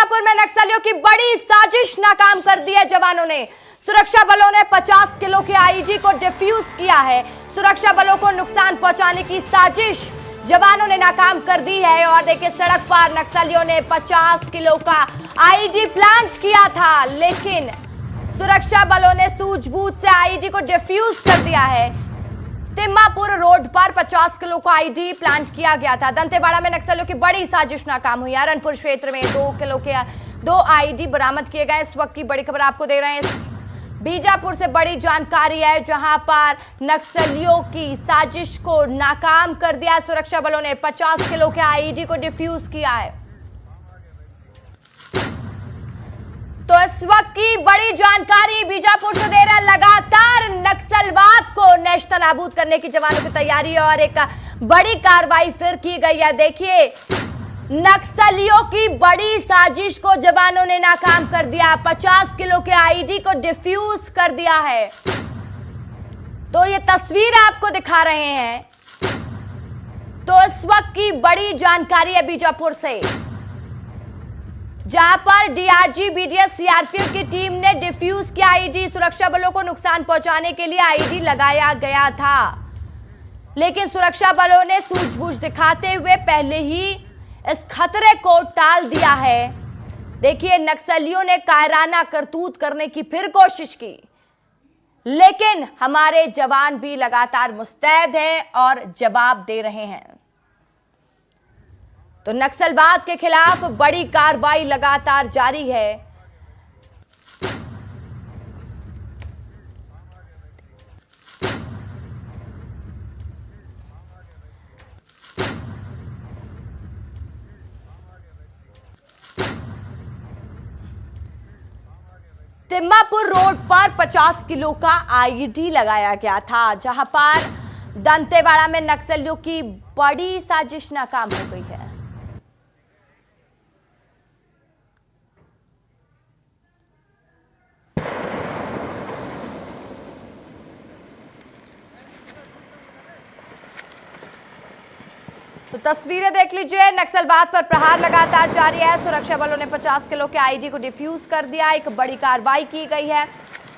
बीजापुर में नक्सलियों की बड़ी साजिश नाकाम कर दी है जवानों ने। सुरक्षा बलों ने 50 किलो के आईईडी को डिफ्यूज किया है। सुरक्षा बलों को नुकसान पहुंचाने की साजिश जवानों ने नाकाम कर दी है। और देखिए, सड़क पार नक्सलियों ने 50 किलो का आईईडी प्लांट किया था, लेकिन सुरक्षा बलों ने सूझबूझ से आईईडी को डिफ्यूज कर दिया है। तिम्मापुर रोड पर 50 किलो का आईईडी प्लांट किया गया था। दंतेवाड़ा में नक्सलियों की बड़ी साजिश नाकाम हुई। अरनपुर क्षेत्र में 2 किलो के 2 आईईडी बरामद किए गए। इस वक्त की बड़ी खबर आपको दे रहे हैं। बीजापुर से बड़ी जानकारी है, जहां पर नक्सलियों की साजिश को नाकाम कर दिया। सुरक्षा बलों ने 50 किलो के आईईडी को डिफ्यूज किया है। तो इस वक्त की बड़ी जानकारी बीजापुर से दे रहा है। लगातार नक्सलवाद को नेस्तनाबूद करने की जवानों की तैयारी और एक बड़ी कार्रवाई फिर की गई है। देखिए, नक्सलियों की बड़ी साजिश को जवानों ने नाकाम कर दिया। 50 किलो के आईईडी को डिफ्यूज कर दिया है। तो ये तस्वीर आपको दिखा रहे हैं। तो इस वक्त की बड़ी जानकारी है बीजापुर से, जहां पर डीआरजी, बीडीएस, सीआरपीएफ की टीम ने डिफ्यूज किया आईईडी। सुरक्षा बलों को नुकसान पहुंचाने के लिए आईईडी लगाया गया था, लेकिन सुरक्षा बलों ने सूझबूझ दिखाते हुए पहले ही इस खतरे को टाल दिया है। देखिए, नक्सलियों ने कायराना करतूत करने की फिर कोशिश की, लेकिन हमारे जवान भी लगातार मुस्तैद हैं और जवाब दे रहे हैं। तो नक्सलवाद के खिलाफ बड़ी कार्रवाई लगातार जारी है। तिम्मापुर रोड पर 50 किलो का आईईडी लगाया गया था, जहां पर दंतेवाड़ा में नक्सलियों की बड़ी साजिश नाकाम हो गई है। तो तस्वीरें देख लीजिए। नक्सलवाद पर प्रहार लगातार जारी है। सुरक्षा बलों ने 50 किलो के आईईडी को डिफ्यूज कर दिया। एक बड़ी कार्रवाई की गई है।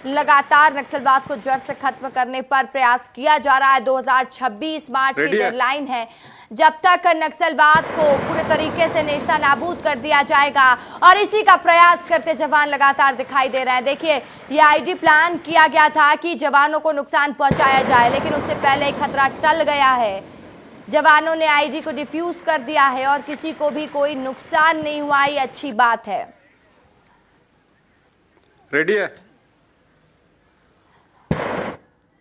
लगातार नक्सलवाद को जड़ से खत्म करने पर प्रयास किया जा रहा है। 2026 मार्च की डेडलाइन है, जब तक नक्सलवाद को पूरे तरीके से नेस्तनाबूद कर दिया जाएगा, और इसी का प्रयास करते जवान लगातार दिखाई दे रहे हैं। देखिए, ये आईईडी प्लान किया गया था कि जवानों को नुकसान पहुंचाया जाए, लेकिन उससे पहले ही खतरा टल गया है। जवानों ने आईईडी को डिफ्यूज कर दिया है और किसी को भी कोई नुकसान नहीं हुआ। ये अच्छी बात है। रेडी है।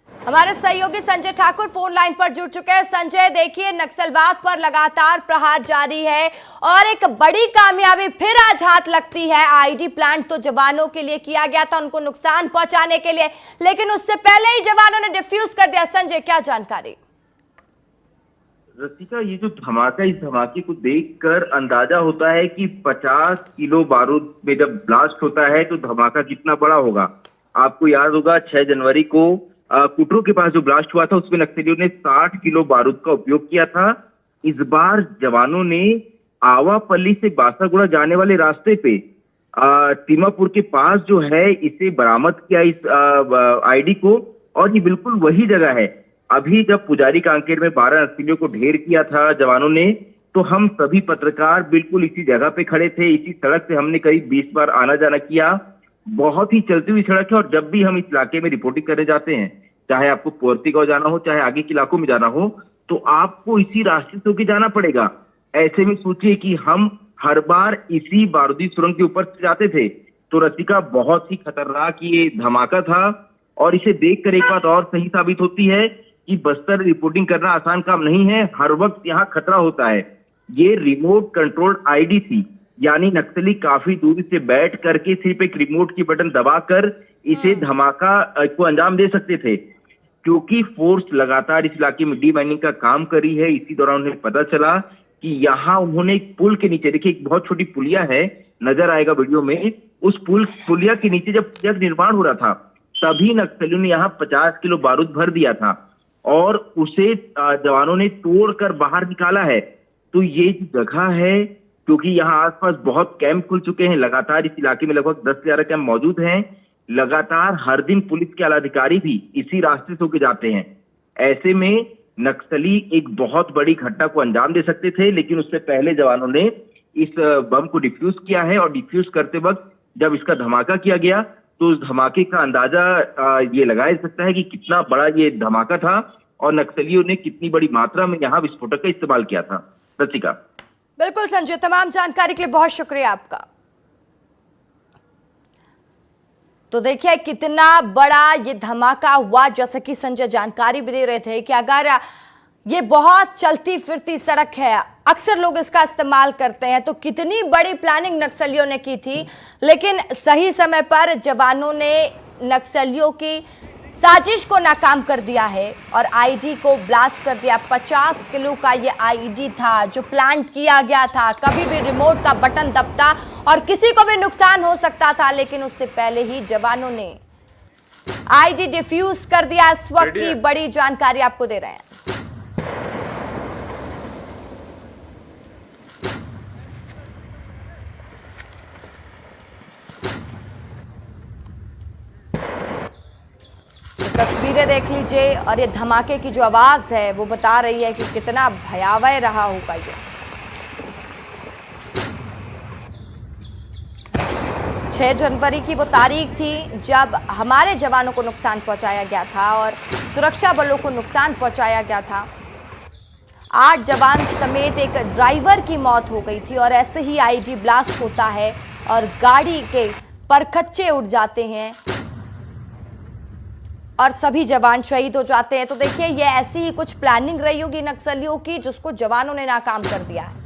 हमारे सहयोगी संजय ठाकुर फोन लाइन पर जुड़ चुके हैं। संजय, देखिए, नक्सलवाद पर लगातार प्रहार जारी है और एक बड़ी कामयाबी फिर आज हाथ लगती है। आईईडी प्लांट तो जवानों के लिए किया गया था, उनको नुकसान पहुंचाने के लिए, लेकिन उससे पहले ही जवानों ने डिफ्यूज कर दिया। संजय, क्या जानकारी? रसिका, ये जो धमाका, इस धमाके को देखकर अंदाजा होता है कि 50 किलो बारूद में जब ब्लास्ट होता है तो धमाका कितना बड़ा होगा। आपको याद होगा 6 जनवरी को कुटरू के पास जो ब्लास्ट हुआ था, उसमें नक्सलियों ने 60 किलो बारूद का उपयोग किया था। इस बार जवानों ने आवापल्ली से बासागुड़ा जाने वाले रास्ते पे तिम्मापुर के पास जो है इसे बरामद किया, इस आईडी को, और ये बिल्कुल वही जगह है। अभी जब पुजारी कांकेर में 12 नक्सलियों को ढेर किया था जवानों ने, तो हम सभी पत्रकार बिल्कुल इसी जगह पे खड़े थे। इसी सड़क से हमने करीब 20 बार आना जाना किया। बहुत ही चलती हुई सड़क है, और जब भी हम इस इलाके में रिपोर्टिंग करने जाते हैं, चाहे आपको पोर्ती गांव जाना हो, चाहे आगे के इलाकों में जाना हो, तो आपको इसी रास्ते से होकर जाना पड़ेगा। ऐसे में सोचिए कि हम हर बार इसी बारूदी सुरंग के ऊपर से जाते थे। तो रसिका, बहुत ही खतरनाक ये धमाका था, और इसे देखकर एक बात और सही साबित होती है कि बस्तर रिपोर्टिंग करना आसान काम नहीं है। हर वक्त यहाँ खतरा होता है। ये रिमोट कंट्रोल्ड आईडी थी, यानी नक्सली काफी दूरी से बैठ करके सिर्फ एक रिमोट की बटन दबाकर इसे धमाका को अंजाम दे सकते थे। क्योंकि फोर्स लगातार इस इलाके में डीमाइनिंग का काम करी है, इसी दौरान उन्हें पता चला कि यहाँ उन्होंने एक पुल के नीचे, देखिए एक बहुत छोटी पुलिया है, नजर आएगा वीडियो में, उस पुलिया के नीचे जब निर्माण हो रहा था, तभी नक्सलियों ने यहाँ 50 किलो बारूद भर दिया था और उसे जवानों ने तोड़कर बाहर निकाला है। तो ये जो जगह है क्योंकि यहाँ आसपास बहुत कैंप खुल चुके हैं। लगातार इस इलाके में लगभग 10 से 11 कैंप मौजूद हैं। लगातार हर दिन पुलिस के आला अधिकारी भी इसी रास्ते से होके जाते हैं। ऐसे में नक्सली एक बहुत बड़ी घटना को अंजाम दे सकते थे, लेकिन उससे पहले जवानों ने इस बम को डिफ्यूज किया है। और डिफ्यूज करते वक्त जब इसका धमाका किया गया तो उस धमाके का अंदाजा ये लगाया जा सकता है कि कितना बड़ा ये धमाका था और नक्सलियों ने कितनी बड़ी मात्रा में यहाँ विस्फोटक का इस्तेमाल किया था। रचिका। बिल्कुल संजय, तमाम जानकारी के लिए बहुत शुक्रिया आपका। तो देखिए कितना बड़ा ये धमाका हुआ, जैसे कि संजय जानकारी भी दे रहे थे कि अगर ये बहुत चलती फिरती सड़क है, अक्सर लोग इसका इस्तेमाल करते हैं, तो कितनी बड़ी प्लानिंग नक्सलियों ने की थी, लेकिन सही समय पर जवानों ने नक्सलियों की साजिश को नाकाम कर दिया है और आईडी को ब्लास्ट कर दिया। 50 किलो का ये आईडी था जो प्लांट किया गया था। कभी भी रिमोट का बटन दबता और किसी को भी नुकसान हो सकता था, लेकिन उससे पहले ही जवानों ने आईडी डिफ्यूज कर दिया। इस वक्त की बड़ी जानकारी आपको दे रहे हैं। तस्वीरें देख लीजिए और ये धमाके की जो आवाज है वो बता रही है कि कितना भयावह रहा होगा ये। 6 जनवरी की वो तारीख थी जब हमारे जवानों को नुकसान पहुंचाया गया था और सुरक्षा बलों को नुकसान पहुंचाया गया था। 8 जवान समेत एक ड्राइवर की मौत हो गई थी और ऐसे ही आईडी ब्लास्ट होता है और गाड़ी के परखच्चे उड़ जाते हैं और सभी जवान शहीद हो जाते हैं। तो देखिए ये ऐसी ही कुछ प्लानिंग रही होगी नक्सलियों की, जिसको जवानों ने नाकाम कर दिया है।